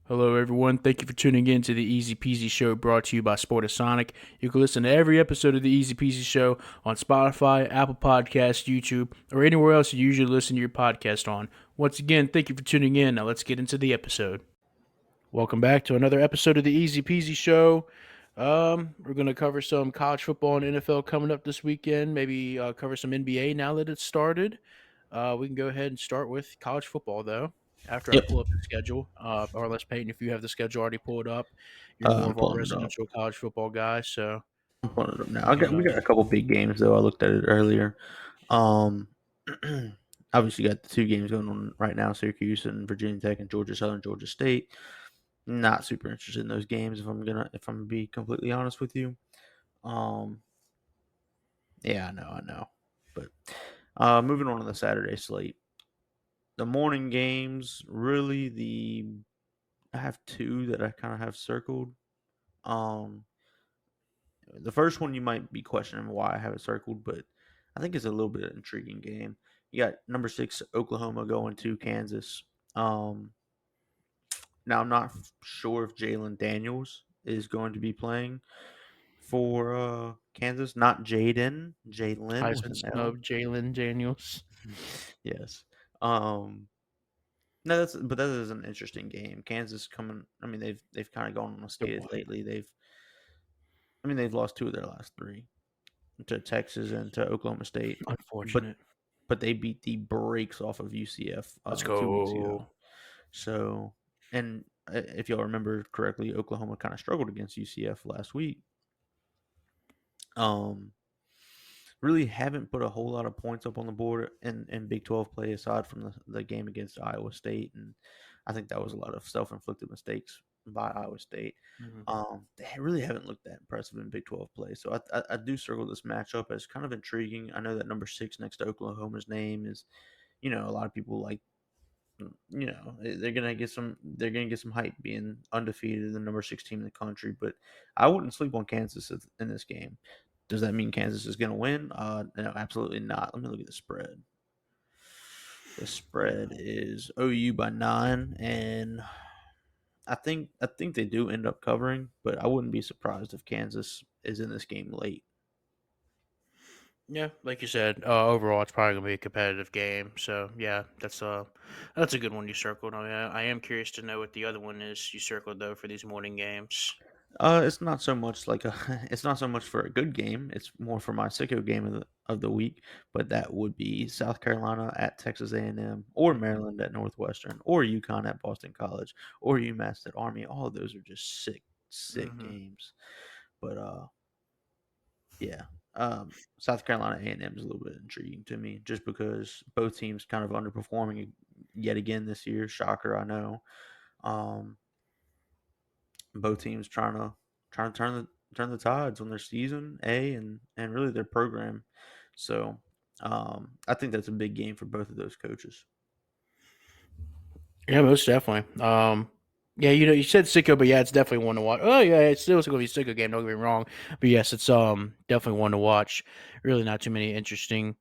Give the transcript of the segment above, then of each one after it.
Hello, everyone. Thank you for tuning in to the Easy Peasy Show brought to you by Sportasonic. You can listen to every episode of the Easy Peasy Show on Spotify, Apple Podcasts, YouTube, or anywhere else you usually listen to your podcast on. Once again, thank you for tuning in. Now let's get into the episode. Welcome back to another episode of the Easy Peasy Show. We're going to cover some college football and NFL coming up this weekend. Maybe cover some NBA now that it's started. We can go ahead and start with college football, though, after I Yep. pull up the schedule. Or less Peyton, if you have the schedule already pulled up, you're more I'm of our pulling it up. residential college football guy. So I'm pulling it up now. you can, We got a couple big games though. I looked at it earlier. Um, obviously got the two games going on right now: Syracuse and Virginia Tech, and Georgia Southern, Georgia State. Not super interested in those games if I'm gonna be completely honest with you. Um, yeah, I know. But moving on to the Saturday slate, the morning games. Really, I have two that I kind of have circled. Um, The first one you might be questioning why I have it circled, but I think it's a little bit of an intriguing game. You got number 6 Oklahoma going to Kansas. Um, Now I'm not sure if Jalen Daniels is going to be playing for Kansas. Not Jalen with Heisman an L. snub Jalen Daniels. Yes. Um, no, that is an interesting game. Kansas coming. I mean, they've kind of gone on a skid lately. They've lost two of their last three to Texas and to Oklahoma State, but Unfortunate. they beat the brakes off of UCF Let's 2 weeks ago. go. So, and if y'all remember correctly, Oklahoma kind of struggled against UCF last week. Um, really haven't put a whole lot of points up on the board in Big 12 play aside from the game against Iowa State, and I think that was a lot of self inflicted mistakes by Iowa State. Mhm. They really haven't looked that impressive in Big 12 play, so I do circle this matchup as kind of intriguing. I know that number 6 next to Oklahoma's name is, a lot of people like. They're gonna get some hype being undefeated, the number 6 team in the country. But I wouldn't sleep on Kansas in this game. Does that mean Kansas is gonna win? No, absolutely not. Let me look at the spread. The spread is OU by 9, and I think they do end up covering, but I wouldn't be surprised if Kansas is in this game late. Yeah, like you said, overall it's probably gonna be a competitive game. So yeah, that's a good one you circled. I am curious to know what the other one is you circled though for these morning games. It's not so much it's not so much for a good game. It's more for my sicko game of the week. But that would be South Carolina at Texas A&M, or Maryland at Northwestern, or UConn at Boston College, or UMass at Army. All of those are just sick Mm-hmm. games. But yeah, South Carolina A&M is a little bit intriguing to me, just because both teams kind of underperforming yet again this year. Shocker, I know. Um, Both teams trying to turn the tides on their season and really their program. So I think that's a big game for both of those coaches. Yeah, most definitely. Yeah, you said sicko, but yeah, it's definitely one to watch. Oh yeah, it's still gonna be a sicko game. Don't get me wrong, but yes, it's definitely one to watch. Really, not too many interesting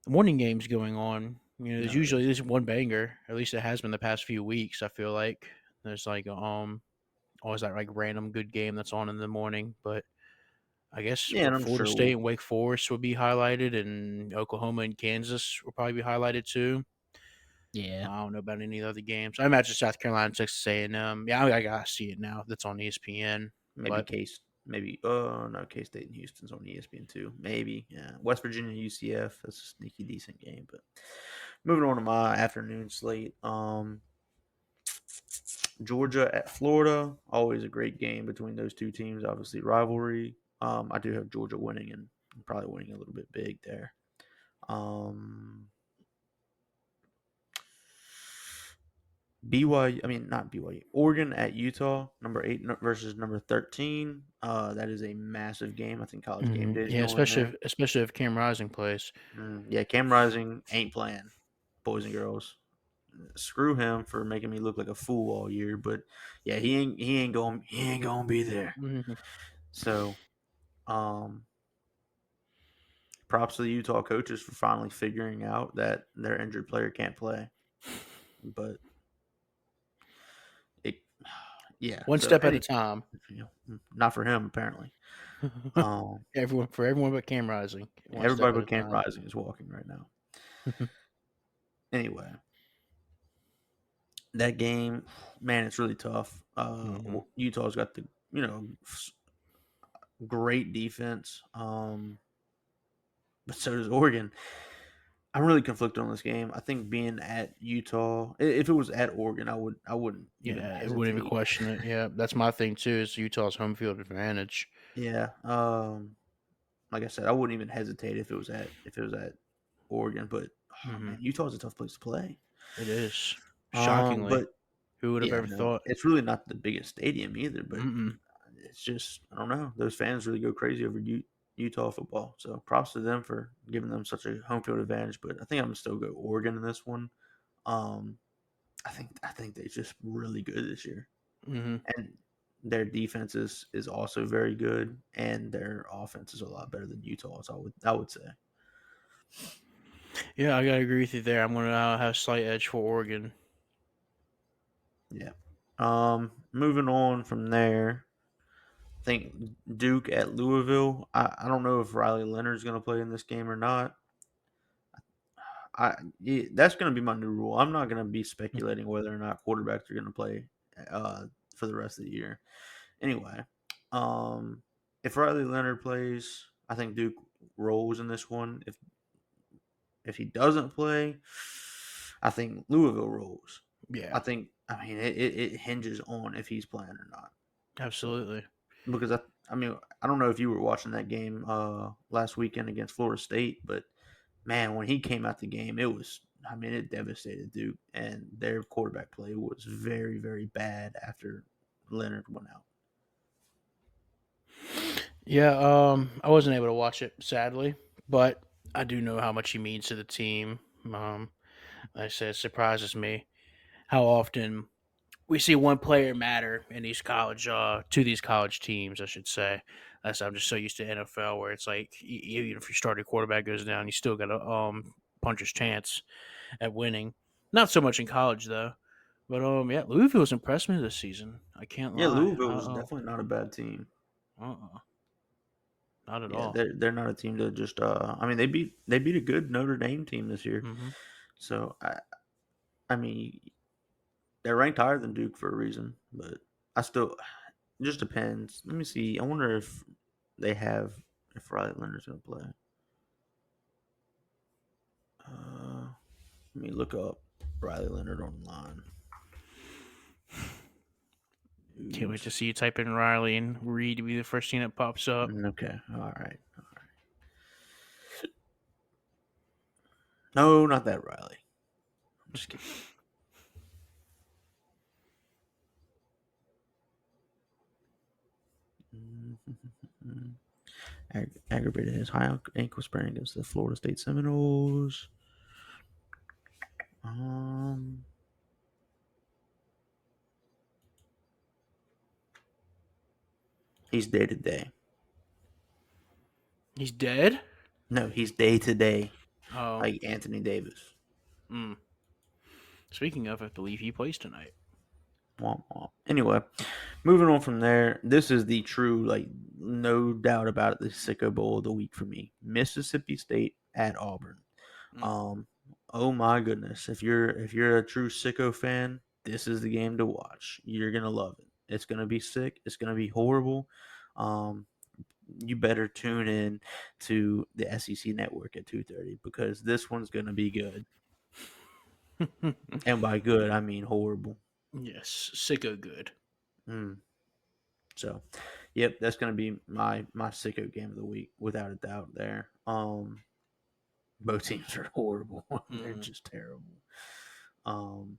morning games going on. There's No, usually there's this one banger. At least it has been the past few weeks. I feel like there's like always that like random good game that's on in the morning. But I guess yeah, and what I'm Florida sure State and Wake Forest would be highlighted, and Oklahoma and Kansas will probably be highlighted too. yeah, I don't know about any of the other games. I imagine South Carolina, Texas A&M. Yeah, I gotta see it now. That's on ESPN. maybe But Case, maybe no, K State and Houston's on ESPN too. Maybe, yeah, West Virginia UCF. That's a sneaky decent game. But moving on to my afternoon slate. Georgia at Florida, always a great game between those two teams. Obviously, rivalry. I do have Georgia winning and probably winning a little bit big there. Um, BYU, I mean not BYU, Oregon at Utah, number 8 versus number 13. That is a massive game. I think College Game Day is yeah, going there. especially if Cam Rising plays. Yeah, Cam Rising ain't playing, boys and girls. Screw him for making me look like a fool all year, but yeah, he ain't gonna be there. Mhm. So, um, props to the Utah coaches for finally figuring out that their injured player can't play. But Yeah. One So step at a time. not for him apparently. Um, Everyone but Cam Rising. One step Everybody at but a Cam time. Rising is walking right now. Anyway, that game, man, it's really tough. Hmm. Utah's got the great defense, but so does Oregon. I'm really conflicted on this game. I think being at Utah, if it was at Oregon, I wouldn't even Yeah, it wouldn't even hesitate. question it. Yeah, that's my thing too. Is Utah's home field advantage. Yeah. Like I said, I wouldn't even hesitate if it was at Oregon. But oh Hmm. man, Utah's a tough place to play. It is shockingly. But Who would have yeah, ever no, thought? it's really not the biggest stadium either. But Mm-mm. it's just I don't know. Those fans really go crazy over Utah football. So props to them for giving them such a home field advantage. But I think I'm gonna still go Oregon in this one. Um, I think they're just really good this year, Hmm. and their defense is also very good, and their offense is a lot better than Utah's. I would say. Yeah, I gotta agree with you there. I'm gonna have a slight edge for Oregon. Yeah. Moving on from there, I think Duke at Louisville. I don't know if Riley Leonard's going to play in this game or not. That's going to be my new rule. I'm not going to be speculating whether or not quarterbacks are going to play uh, for the rest of the year. Anyway, um, if Riley Leonard plays, I think Duke rolls in this one. If he doesn't play, I think Louisville rolls. Yeah, I mean it hinges on if he's playing or not. So absolutely. because I mean I don't know if you were watching that game last weekend against Florida State, but man, when he came out the game, it devastated Duke, and their quarterback play was very very bad after Leonard went out. Yeah, I wasn't able to watch it sadly, but I do know how much he means to the team. Like I said, it surprises me how often we see one player matter in these college to these college teams, I should say. I'm just so used to NFL where it's like even if your starting quarterback goes down, you still got a puncher's chance at winning. Not so much in college though. But yeah, Louisville's impressed me this season. I can't Yeah, lie. Louisville is definitely not a bad team. Uh-uh, not at Yeah, all. they're not a team to just. I mean, they beat a good Notre Dame team this year. Hmm. So I mean, they're ranked higher than Duke for a reason, but I still it just depends. Let me see. I wonder they have if Riley Leonard's gonna play. Let me look up Riley Leonard online. Can't wait to Oops. see you type in Riley and Reed to be the first thing that pops up. Okay. All right. No, not that Riley. I'm just kidding. Aggravated his high ankle sprain against the Florida State Seminoles. Um, he's day to day. He's dead. No, he's day to day, Oh, like Anthony Davis. mm. Speaking of, I believe he plays tonight. Womp womp. Anyway, moving on from there, this is the true, like, no doubt about it, the sicko bowl of the week for me. Mississippi State at Auburn. Mm. Um, oh my goodness, if you're a true sicko fan, this is the game to watch. You're gonna love it. It's gonna be sick. It's gonna be horrible. Um, you better tune in to the SEC network at 2:30 because this one's gonna be good. And by good, I mean horrible. Yes, sicko good. Mm. So, yep, that's gonna be my sicko game of the week without a doubt. There, both teams are horrible. They're Mm. just terrible. Um,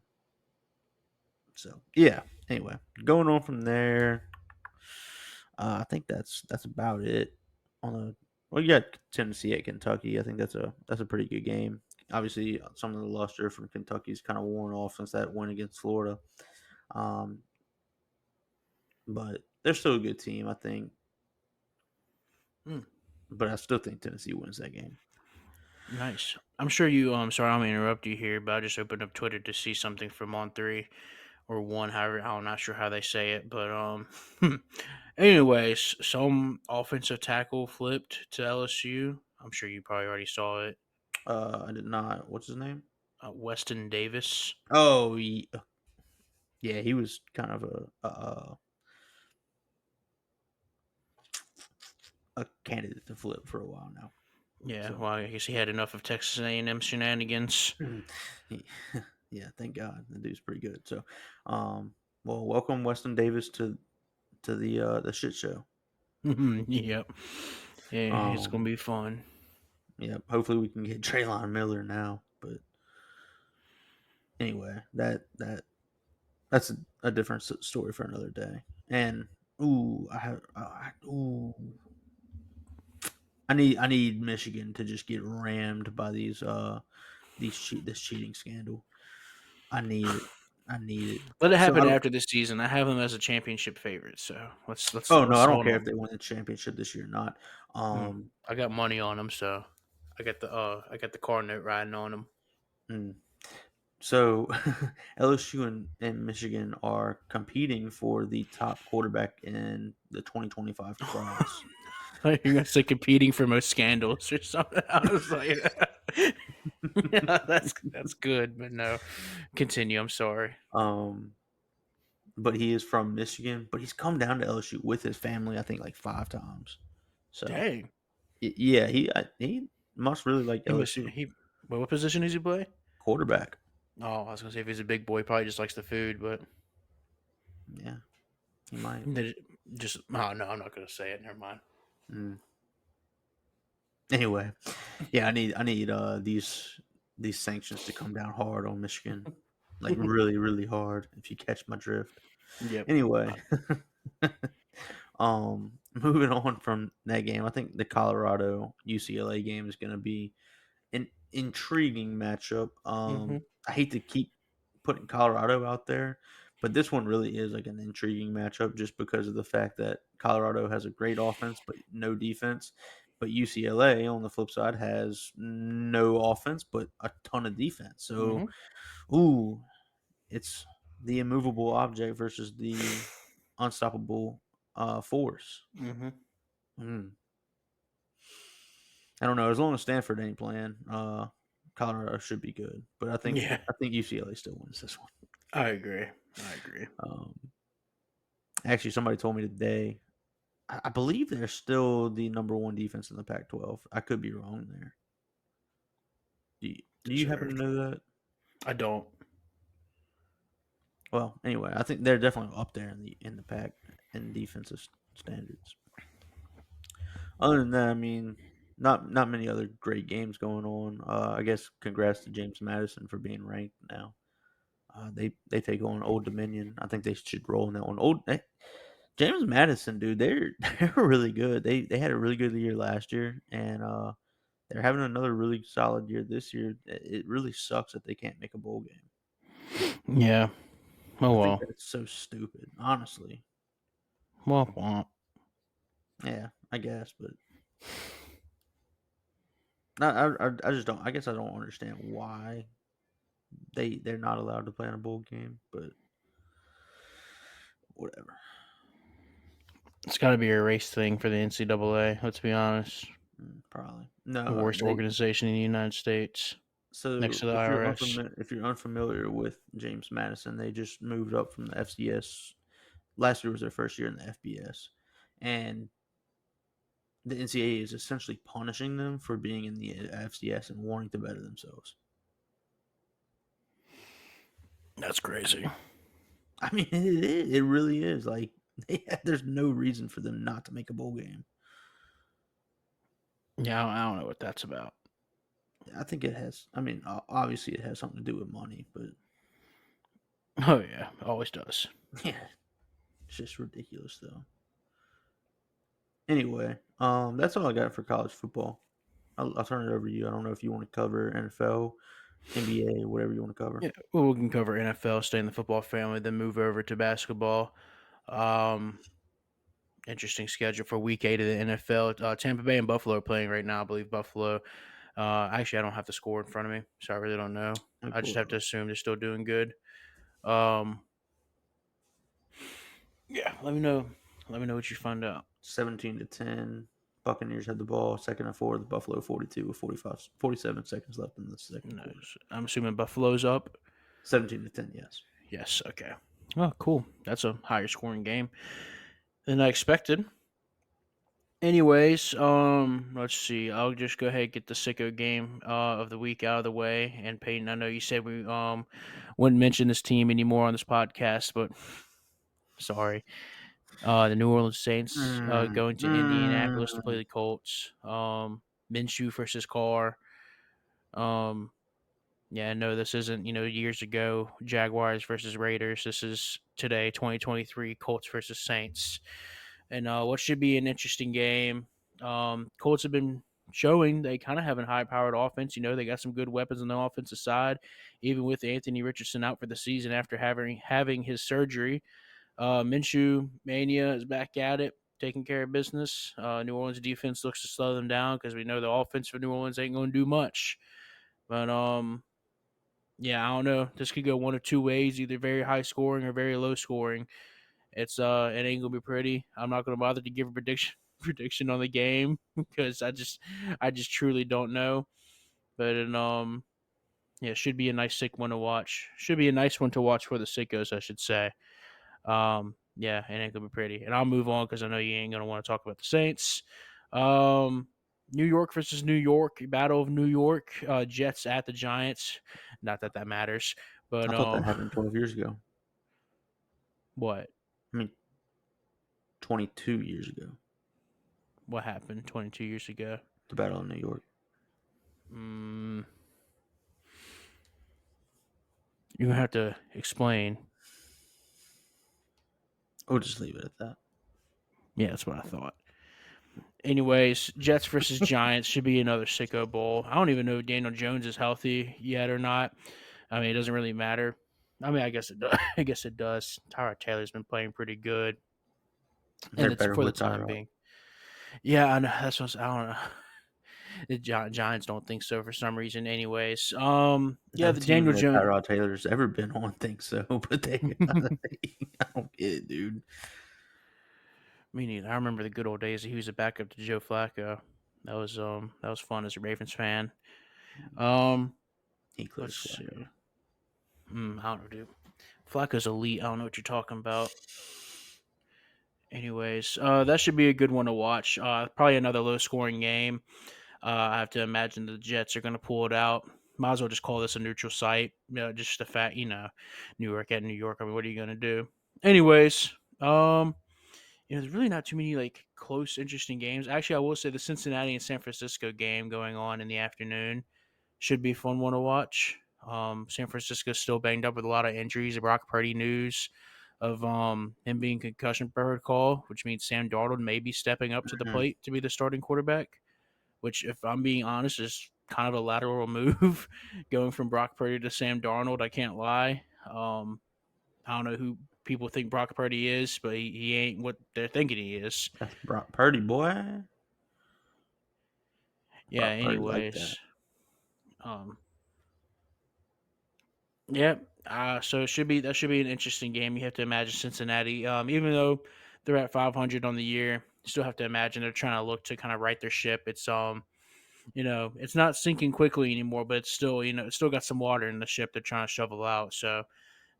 so yeah. Anyway, going on from there, I think that's about it. On the well, you got Tennessee at Kentucky. I think that's a pretty good game. Obviously, some of the luster from Kentucky's kind of worn off since that win against Florida. Um, but they're still a good team, I think. Mm. But I still think Tennessee wins that game. Nice. I'm sure you. Sorry, I'm gonna interrupt you here, but I just opened up Twitter to see something from On3. or one. However, I'm not sure how they say it, but anyways, some offensive tackle flipped to LSU. I'm sure you probably already saw it. I did not. What's his name? Weston Davis. Oh, yeah, he was kind of a candidate to flip for a while now. Yeah, So, well, I guess he had enough of Texas A&M shenanigans. he, yeah, thank God, the dude's pretty good. So, well, welcome Weston Davis to the shit show. Yep. Yeah, it's gonna Um, be fun. yeah, hopefully we can get Traylon Miller now. But anyway, that's a different story for another day. And ooh, I need Michigan to just get rammed by this cheating scandal. I need it. I need it. Let it So I happen don't. after this season. I have them as a championship favorite, so Oh no, I let's don't hold care if on. they win the championship this year or not. I got money on them, so I got the car note riding on them. Mm. So LSU and Michigan are competing for the top quarterback in the 2025 class. You're gonna say competing for most scandals or something. I was like, yeah, that's good, but no. Continue. I'm sorry. Um, but he is from Michigan, but he's come down to LSU with his family, I think, like 5 times. So Dang, yeah, he must really like he must LSU he. Well, what position does he play? quarterback. Oh, I was gonna say if he's a big boy, he probably just likes the food, but Yeah, he might. they just oh no, I'm not gonna say it. Never mind. Mm. Anyway, yeah, I need these sanctions to come down hard on Michigan, like really really hard. If you catch my drift. Yep. Anyway, moving on from that game, I think the Colorado UCLA game is going to be an intriguing matchup. Mm-hmm. I hate to keep putting Colorado out there, but this one really is like an intriguing matchup just because of the fact that Colorado has a great offense but no defense. But UCLA on the flip side has no offense but a ton of defense. So, Mm-hmm. ooh, it's the immovable object versus the unstoppable force. Mm-hmm. Mm. I don't know. As long as Stanford ain't playing, Colorado should be good. But I think Yeah, I think UCLA still wins this one. I agree. I agree. Um, actually, somebody told me today. I believe they're still the number one defense in the Pac-12. I could be wrong there. Do you happen to Deserved. know that? I don't. Well, anyway, I think they're definitely up there in the pack in defensive standards. Other than that, I mean, not many other great games going on. I guess congrats to James Madison for being ranked now. They take on Old Dominion. I think they should roll in that one. James Madison, dude, they're really good. They had a really good year last year, and they're having another really solid year this year. It really sucks that they can't make a bowl game. Yeah. Oh I think well. that's so stupid, honestly. Womp womp. Yeah, I guess, but I just don't. I guess I don't understand why they're not allowed to play in a bowl game, but whatever. It's got to be a race thing for the NCAA. Let's be honest. Probably The no. worst They organization in the United States, next So to the IRS. if you're unfamiliar with James Madison, they just moved up from the FCS. Last year was their first year in the FBS, and the NCAA is essentially punishing them for being in the FCS and wanting to better themselves. That's crazy. I mean, it really is. Like there's no reason for them not to make a bowl game. Yeah, I don't know what that's about. I think it has. I mean, obviously it has something to do with money, but Oh yeah, always does. yeah, it's just ridiculous though. Anyway, that's all I got for college football. I'll turn it over to you. I don't know if you want to cover NFL, NBA, whatever you want to cover. Yeah, well, we can cover NFL, stay in the football family, then move over to basketball. Um, Interesting schedule for Week 8 of the NFL. Tampa Bay and Buffalo are playing right now. I believe Buffalo. Actually, I don't have the score in front of me, so I really don't know. Let me I pull just it have to up. assume they're still doing good. Um, Let me know. Let me know what you find out. 17-10. Buccaneers had the ball. Second and 4. The Buffalo 42 with 47 seconds left in the second quarter. Nice. I'm assuming Buffalo's up. 17-10. Yes. Yes. Okay. Oh, cool. That's a higher scoring game than I expected. Anyways, let's see. I'll just go ahead and get the sicko game of the week out of the way. And Peyton, I know you said we wouldn't mention this team anymore on this podcast, but sorry. The New Orleans Saints going to Indianapolis to play the Colts. Minshew versus Carr. Um, yeah, no, this isn't years ago Jaguars versus Raiders. This is today, 2023 Colts versus Saints, and what should be an interesting game. Colts have been showing they kind of have a high-powered offense. They got some good weapons on the offensive side, even with Anthony Richardson out for the season after having his surgery. Minshew Mania is back at it, taking care of business. New Orleans defense looks to slow them down because we know the offense for New Orleans ain't going to do much. But yeah, I don't know. This could go one of two ways, either very high scoring or very low scoring. It ain't gonna be pretty. I'm not gonna bother to give a prediction on the game because I just truly don't know. But yeah, it should be a nice sick one to watch. Should be a nice one to watch for the sickos, I should say. Yeah, it ain't gonna be pretty. And I'll move on because I know you ain't gonna want to talk about the Saints. Um, New York versus New York, Battle of New York. Jets at the Giants. Not that that matters, but I thought that happened 12 years ago. what? I mean, 22 years ago. What happened 22 years ago? The Battle of New York. You're gonna have to explain. We'll just leave it at that. Yeah, that's what I thought. Anyways, Jets versus Giants should be another sicko bowl. I don't even know if Daniel Jones is healthy yet or not. I mean, it doesn't really matter. I mean, I guess it does. I guess it does. Tyrod Taylor's been playing pretty good, They're and it's better for the with time Tyrod. being. Yeah, I know. I don't know. The Giants don't think so for some reason. Anyways, yeah, No the team Daniel that Jones. Tyrod Taylor's ever been on thinks so, but they, I don't get it, dude. Me neither. I remember the good old days. He was a backup to Joe Flacco. That was fun as a Ravens fan. Um, He clears let's see. Flacco. I don't know, dude. Flacco's elite. I don't know what you're talking about. Anyways, that should be a good one to watch. Probably another low scoring game. I have to imagine the Jets are going to pull it out. Might as well just call this a neutral site. Just the fact, New York at New York. I mean, what are you going to do? Anyways, there's really not too many like close, interesting games. Actually, I will say the Cincinnati and San Francisco game going on in the afternoon should be a fun one to watch. San Francisco's still banged up with a lot of injuries. Brock Purdy news of him being concussion protocol, which means Sam Darnold may be stepping up to the Mm-hmm. plate to be the starting quarterback. Which, if I'm being honest, is kind of a lateral move going from Brock Purdy to Sam Darnold. I can't lie. I don't know who people think Brock Purdy is, but he ain't what they're thinking he is. That's Brock Purdy, boy. Yeah. Brock Purdy like that. Anyways, um, yeah. So that should be an interesting game. You have to imagine Cincinnati, even though they're at 500 on the year, you still have to imagine they're trying to look to kind of right their ship. It's not sinking quickly anymore, but it's still, it's still got some water in the ship they're trying to shovel out. So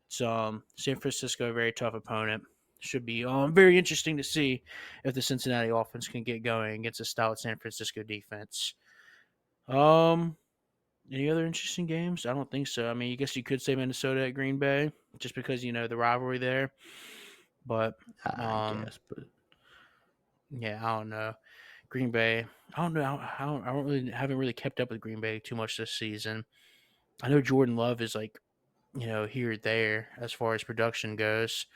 it's San Francisco, a very tough opponent. Should be very interesting to see if the Cincinnati offense can get going against a stout San Francisco defense. Um, any other interesting games? I don't think so. I mean, I guess you could say Minnesota at Green Bay just because the rivalry there. But I guess, but yeah, I don't know. Green Bay. I don't know. I don't really haven't really kept up with Green Bay too much this season. I know Jordan Love is like here or there as far as production goes.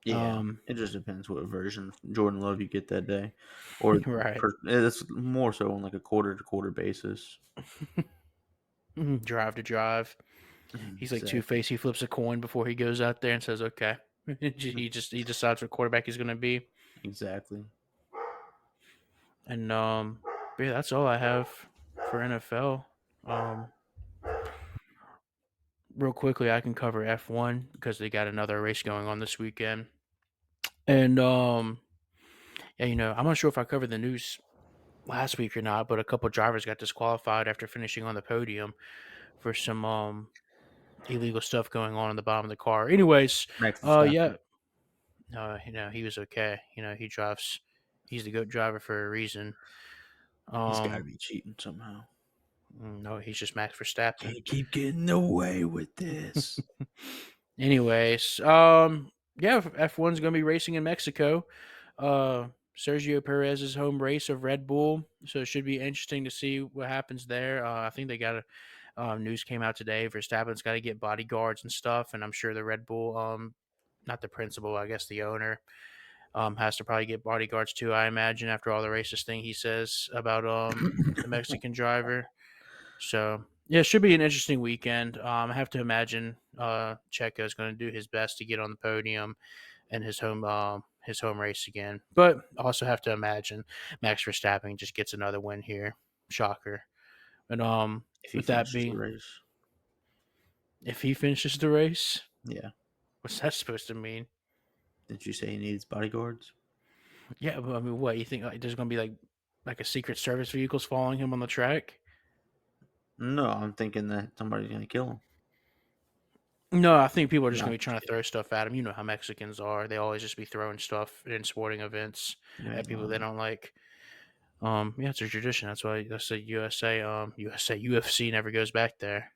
yeah, Um, it just depends what version of Jordan Love you get that day, or right. it's more so on like a quarter to quarter basis. Drive to drive. He's like Two Exactly. Face. He flips a coin before he goes out there and says, "Okay." He decides what quarterback he's going to be. Exactly. And yeah, that's all I have for NFL. Um, real quickly, I can cover F1 because they got another race going on this weekend. And yeah, I'm not sure if I covered the news last week or not, but a couple drivers got disqualified after finishing on the podium for some illegal stuff going on in the bottom of the car. Anyways, Max Verstappen. yeah, he was okay. He drives. He's the GOAT driver for a reason. He's got to Um, be cheating somehow. no, he's just Max Verstappen. Can't keep getting away with this. Anyways, yeah, F1's going to be racing in Mexico. Uh, Sergio Perez's home race of Red Bull, so it should be interesting to see what happens there. I think they got news came out today. Verstappen's got to get bodyguards and stuff, and I'm sure the Red Bull, not the principal, I guess the owner, has to probably get bodyguards too. I imagine after all the racist thing he says about the Mexican driver. So yeah, it should be an interesting weekend. I have to imagine Checo is going to do his best to get on the podium and his home race again. But also have to imagine Max Verstappen just gets another win here. Shocker. And If he with that finishes the being, race. if he finishes the race, Yeah. what's that supposed to mean? Didn't you say he needs bodyguards? Yeah, but I mean, what you think? Like, there's going to be like a Secret Service vehicles following him on the track? No, I'm thinking that somebody's going to kill him. No, I think people are just No, going I'm to be just trying to kidding. throw stuff at him. You know how Mexicans are; they always just be throwing stuff in sporting events You at ain't people they lying. don't like. Yeah, it's a tradition. That's the USA. USA UFC never goes back there.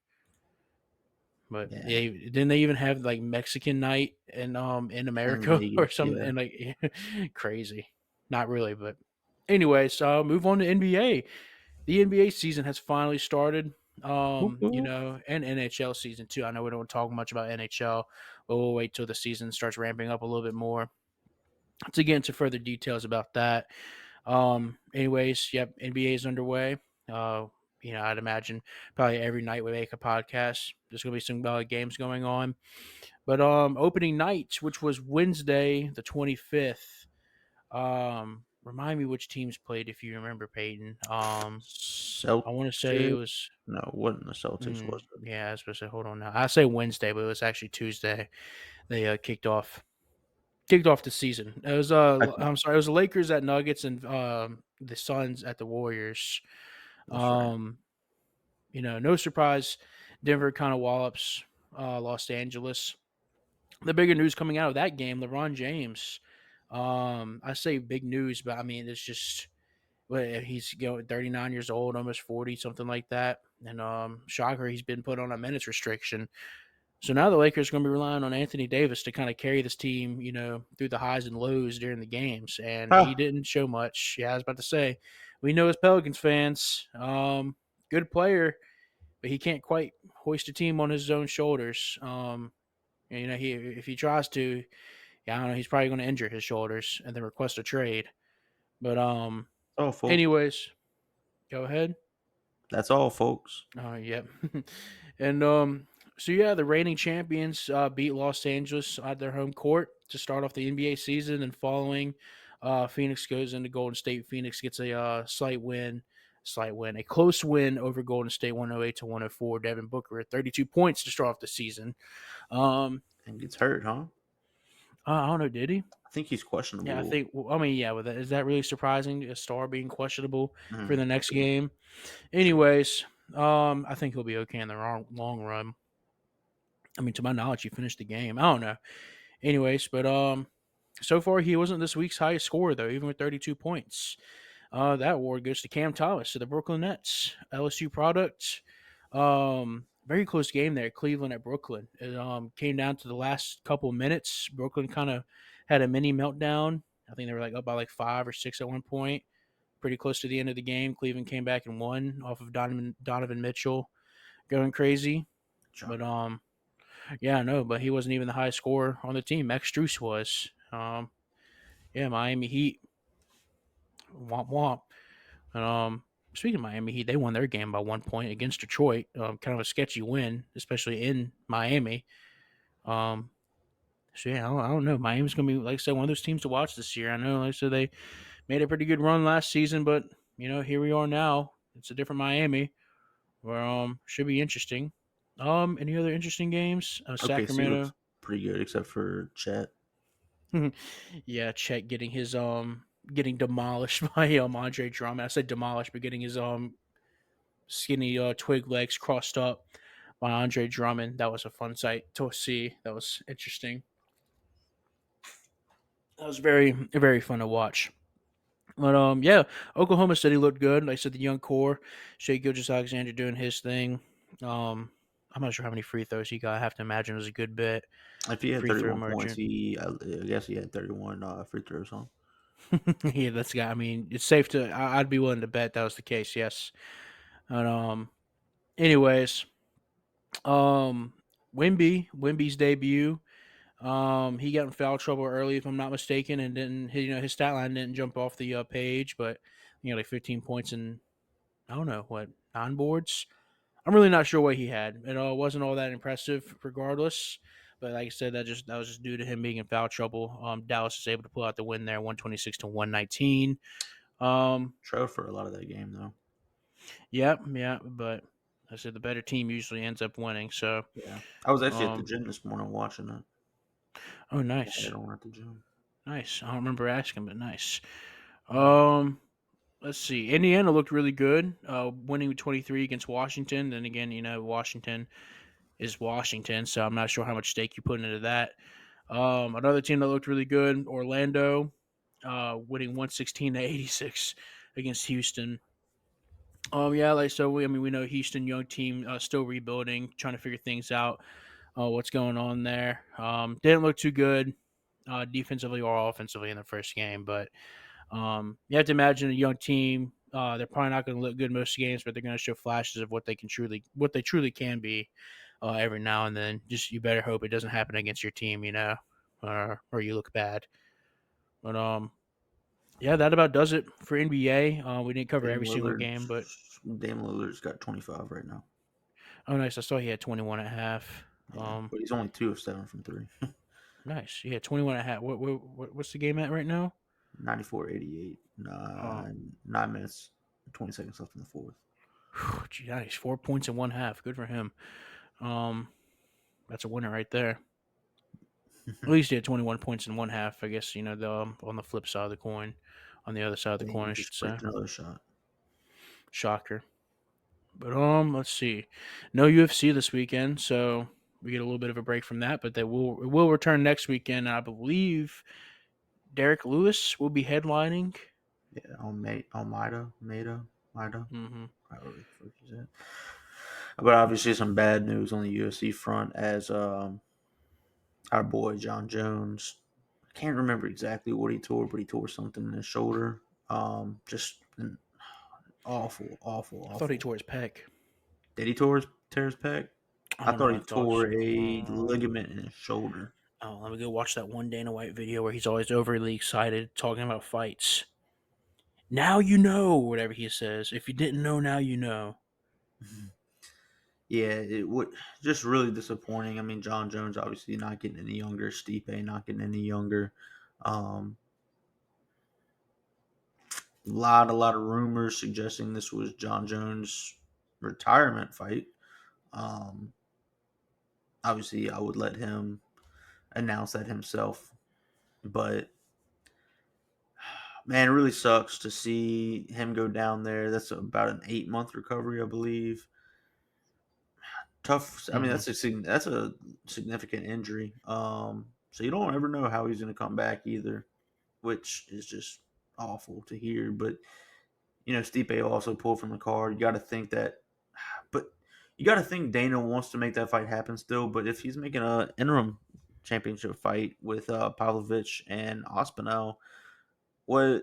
But Yeah. yeah, didn't they even have like Mexican night in In America or Vegas, something? yeah. And like crazy, not really, but anyways, move on to NBA. The NBA season has finally started. Whoop, whoop. And NHL season too. I know we don't talk much about NHL, but we'll wait till the season starts ramping up a little bit more to get into further details about that. Anyways, yep, NBA is underway. Uh, I'd imagine probably every night we make a podcast. There's gonna be some games going on, but opening night, which was Wednesday the 25th. Remind me which teams played if you remember, Peyton. I want to say it Celtics? was. No, it wasn't the Celtics, was it? Yeah, I was supposed to say. Hold on now. I say Wednesday, but it was actually Tuesday. They kicked off the season. It was I think I'm sorry, it was the Lakers at Nuggets and the Suns at the Warriors. that's right. Um, no surprise, Denver kind of wallops Los Angeles. The bigger news coming out of that game, LeBron James. I say big news, but I mean it's just he's 39 years old, almost 40, something like that. And shocker, he's been put on a minutes restriction. So now the Lakers are going to be relying on Anthony Davis to kind of carry this team, through the highs and lows during the games. And he Ah, didn't show much. Yeah, I was about to say, we know as Pelicans fans, good player, but he can't quite hoist a team on his own shoulders. And, he if he tries to, yeah, I don't know, he's probably going to injure his shoulders and then request a trade. But all, folks. anyways, go ahead. That's all, folks. Yep. And so yeah, the reigning champions beat Los Angeles at their home court to start off the NBA season, and following, Phoenix goes into Golden State. Phoenix gets a a close win over Golden State, 108-104. Devin Booker at 32 points to start off the season. Um, And gets hurt, huh? I don't know, did he? I think he's Yeah, I questionable. think. Well, I mean, yeah. With that, is that really surprising? A star being questionable for the next Sure. game. Sure. Anyways, I think he'll be okay in the long run. I mean, to my knowledge, he finished the game. I don't know. Anyways, but so far he wasn't this week's highest scorer though, even with 32 points. That award goes to Cam Thomas to the Brooklyn Nets, LSU product. Very close game there, Cleveland at Brooklyn. It came down to the last couple minutes. Brooklyn kind of had a mini meltdown. I think they were like up by like 5 or 6 at one point. Pretty close to the end of the game. Cleveland came back and won off of Donovan Mitchell going crazy. But Jonathan. yeah, no, but he wasn't even the highest scorer on the team. Max Struess was. Yeah, Miami Heat, womp womp. And, speaking of Miami Heat, they won their game by 1 point against Detroit. Kind of a sketchy win, especially in Miami. Um, so yeah, I don't know. Miami's gonna be, like I said, one of those teams to watch this year. I know, like I said, they made a pretty good run last season, but here we are now. It's a different Miami. Where should be interesting. Any other interesting games? OKC Sacramento. looks pretty good except for Chet. Yeah, Chet getting his getting demolished by Andre Drummond. I said demolished, but getting his skinny twig legs crossed up by Andre Drummond. That was a fun sight to see. That was interesting. That was very fun to watch. But yeah, Oklahoma City looked good. Like I said, the young core, Shea Gilgeous-Alexander doing his thing. I'm not sure how many free throws he got. I have to imagine it was a good bit. If he had Free throw 31 points, merchant. I guess he had 31 free throws on. Yeah, that's got. I mean, it's safe to. I'd be willing to bet that was the case. Yes. And anyways, um, Wimby's debut. He got in foul trouble early, if I'm not mistaken, and didn't. His stat line didn't jump off the page, but like 15 points and I don't know what 9 boards. I'm really not sure what he had. It wasn't all that impressive, regardless. But like I said, that was just due to him being in foul trouble. Dallas is able to pull out the win there, 126 to 119. Trailed for a lot of that game though. Yeah. But I said the better team usually ends up winning. So, Yeah, I was actually at the um, gym this morning watching it. oh, I nice, had on at the gym. nice. I don't remember asking, but nice. Um, let's see. Indiana looked really good, winning 23 against Washington. Then again, Washington is Washington, so I'm not sure how much stake you put into that. Another team that looked really good, Orlando, winning 116 to 86 against Houston. Yeah, like so. We know Houston, young team, still rebuilding, trying to figure things out. What's going on there? Didn't look too good, defensively or offensively in the first game, but you have to imagine a young team. They're probably not going to look good most games, but they're going to show flashes of what they truly can be, every now and then. Just you better hope it doesn't happen against your team, or you look bad. But yeah, that about does it for NBA. We didn't cover Dame every single game, Lillard's but Dame Lillard's got 25 right now. oh, nice. I saw he had 21 and a half. Yeah, but he's only 2 of 7 from three. Nice. Yeah, 21 and a half. What's the game at right now? 94-88. Oh, 9 minutes, 20 seconds left in the fourth. gee, nice. 4 points in one half. Good for him. Um, that's a winner right there. At least he had 21 points in one half. I guess on the flip side of the coin, on the other side of the And he coin, I should just say. bricked another shot. Shocker. But let's see. No UFC this weekend, so we get a little bit of a break from that. But it will return next weekend. I believe Derek Lewis will be headlining. Yeah, on Maida, Mm-hmm. however the fuck is that. But obviously some bad news on the UFC front as our boy John Jones. I can't remember exactly what he tore, but he tore something in his shoulder. Just an awful, awful, I thought he awful. tore his pec. Did he tear his pec? I I don't know. thought I he thought tore so. a ligament in his shoulder. Oh, let me go watch that one Dana White video where he's always overly excited talking about fights. Now you know, whatever he says. If you didn't know, now you know. Yeah, it would just really disappointing. I mean, John Jones obviously not getting any younger, Stipe not getting any younger. Um, a lot of rumors suggesting this was John Jones' retirement fight. Um, obviously, I would let him announce that himself, but man, it really sucks to see him go down there. That's about an 8 month recovery, I believe. Tough. I mean, Mm-hmm. that's a significant injury. So you don't ever know how he's going to come back either, which is just awful to hear. But Stipe also pulled from the card. You got to think that, but you got to think Dana wants to make that fight happen still. But if he's making an interim championship fight with Pavlovich and Ospinel, what?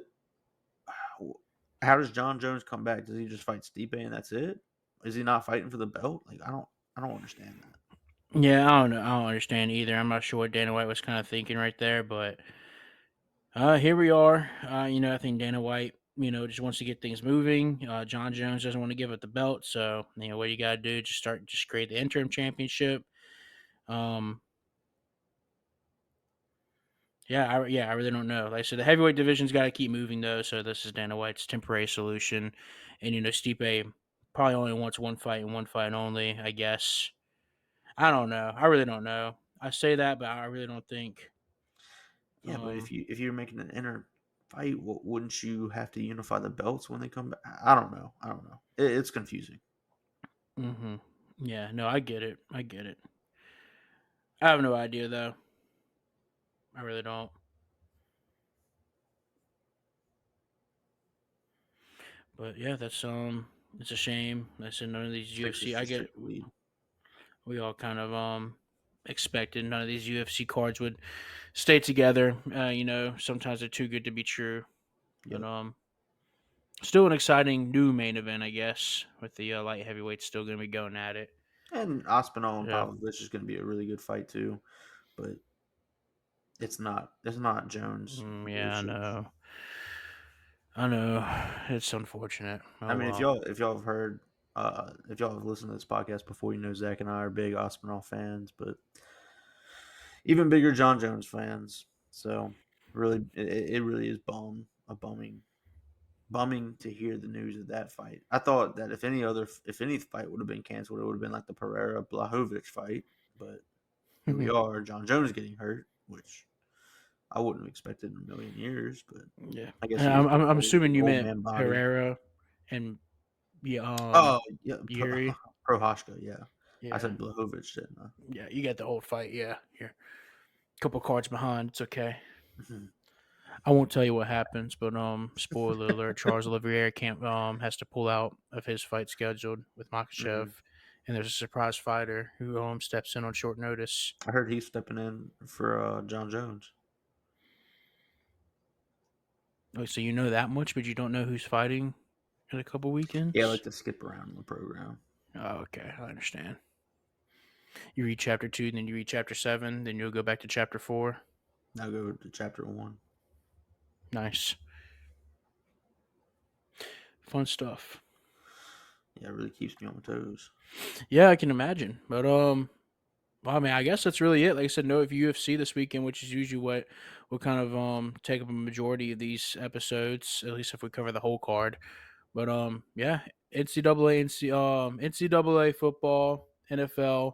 How does John Jones come back? Does he just fight Stipe and that's it? Is he not fighting for the belt? Like I don't understand that. Yeah, I don't know. I don't understand either. I'm not sure what Dana White was kind of thinking right there, but here we are. I think Dana White, just wants to get things moving. John Jones doesn't want to give up the belt, so what you got to do, just create the interim championship. Um, yeah, I really don't know. Like I said, the heavyweight division's got to keep moving though. So this is Dana White's temporary solution, and Stipe probably only wants one fight and one fight only. I guess. I don't know. I really don't know. I say that, but I really don't think. Yeah, but if you're making an inner fight, wouldn't you have to unify the belts when they come back? I don't know. I don't know. It's confusing. Mm-hmm. Yeah, no, I get it. I get it. I have no idea though. I really don't. But yeah, it's a shame. I said none of these Texas UFC. I just get took the lead. we all kind of expected none of these UFC cards would stay together. Sometimes they're too good to be true. But Yep. still an exciting new main event, I guess, with the light heavyweights still going to be going at it. And Aspinall and Yeah. Pavlovich is going to be a really good fight too, but it's not Jones Yeah, I versus. know. I know. It's unfortunate. I Oh mean, well. if y'all have heard, if y'all have listened to this podcast before, you know Zach and I are big Aspinall fans, but even bigger John Jones fans. So really, it really is bumming to hear the news of that fight. I thought that if any fight would have been canceled, it would have been like the Pereira Blahovic fight, but here we are, John Jones getting hurt, which I wouldn't have expected in a million years, but Yeah. I guess And he is I'm getting old with assuming the you old meant man body. Pereira and yeah, Oh yeah, Yuri. Prohashka, yeah. I Yeah. said Blahovic, didn't I? Yeah, you got the old fight. Yeah. You're a couple cards behind. It's okay. Mhm. I won't tell you what happens, but spoiler alert: Charles Oliveira can't has to pull out of his fight scheduled with Makachev, Mhm. and there's a surprise fighter who steps in on short notice. I heard he's stepping in for John Jones. Oh, so you know that much, but you don't know who's fighting in a couple Yeah, I weekends. like to skip around in the program. Oh, okay, I understand. You read chapter 2, then you read chapter 7, then you'll go back to chapter 4. Now go to chapter 1. Nice, fun stuff. Yeah, it really keeps me on my toes. Yeah, I can imagine. But well, I mean, I guess that's really it. Like I said, no UFC this weekend, which is usually what kind of take up a majority of these episodes, at least if we cover the whole card. But yeah, NCAA football, NFL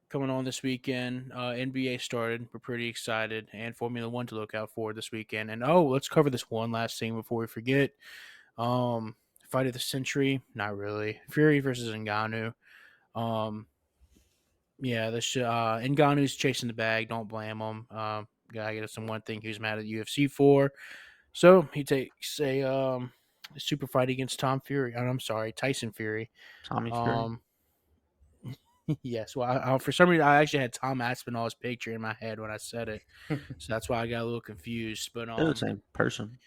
coming on this weekend. NBA started. We're pretty excited, and Formula One to look out for this weekend. And let's cover this one last thing before we forget. Um, Fight of the century? Not really. Fury versus Ngannou. Um, yeah, this Ngannou's chasing the bag. Don't blame him. Gotta get some one thing he was mad at the UFC for. So he takes a super fight against Tom Fury. I'm sorry, Tyson Fury. Tommy Fury. Um, yes. Well, for some reason, I actually had Tom Aspinall's picture in my head when I said it, so that's why I got a little confused. But They're the same person.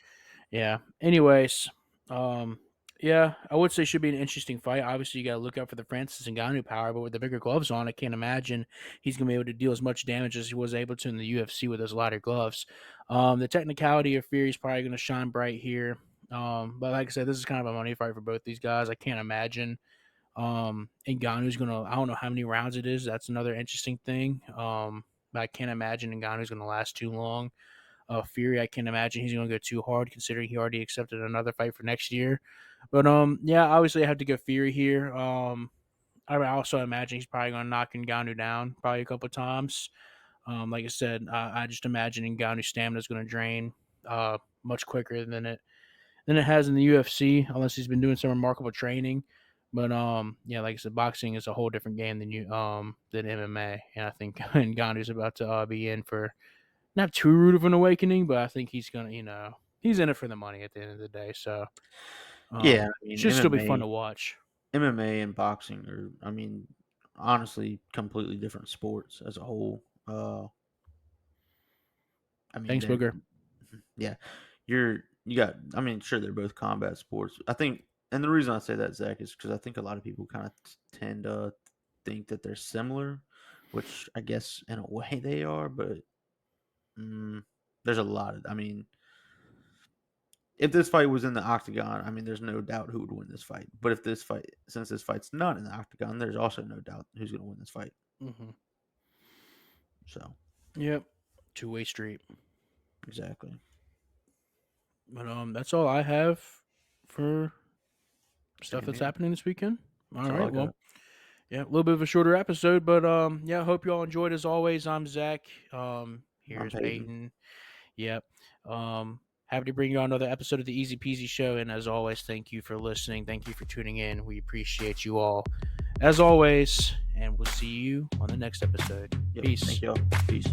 yeah. Anyways, um, yeah, I would say it should be an interesting fight. Obviously, you got to look out for the Francis Ngannou power, but with the bigger gloves on, I can't imagine he's going to be able to deal as much damage as he was able to in the UFC with those lighter gloves. The technicality of Fury is probably going to shine bright here. But like I said, this is kind of a money fight for both these guys. I can't imagine Ngannou's going to, I don't know how many rounds it is. That's another interesting thing. But I can't imagine Ngannou's going to last too long. Fury, I can't imagine he's going to go too hard considering he already accepted another fight for next year. But yeah, obviously I have to go Fury here. I also imagine he's probably going to knock Ngannou down probably a couple times. Like I said, I just imagine Ngannou's stamina is going to drain much quicker than it has in the UFC, unless he's been doing some remarkable training. But yeah, like I said, boxing is a whole different game than MMA, and I think Ngannou's about to be in for not too rude of an awakening, but I think he's gonna, he's in it for the money at the end of the day. So, Yeah, I mean should still be fun to watch. MMA and boxing are, I mean, honestly, completely different sports as a whole. I mean, Thanks, they're Booger. yeah, you got. I mean, sure, they're both combat sports. I think, and the reason I say that, Zach, is because I think a lot of people kind of tend to think that they're similar, which I guess in a way they are, but there's a lot of. I mean, if this fight was in the octagon, I mean, there's no doubt who would win this fight. But if this fight, since this fight's not in the octagon, there's also no doubt who's going to win this fight. Mm-hmm. So, Yep, two-way street. exactly. But that's all I have for stuff Same that's here. happening this weekend. That's All all I right, well, got. yeah, a little bit of a shorter episode, but yeah, hope you all enjoyed. As always, I'm Zach. I'm Here's Peyton. Peyton. Yep. Happy to bring you on another episode of the Easy Peasy Show. And as always, thank you for listening. Thank you for tuning in. We appreciate you all, as always. And we'll see you on the next episode. Yep. Peace. Thank y'all. Peace.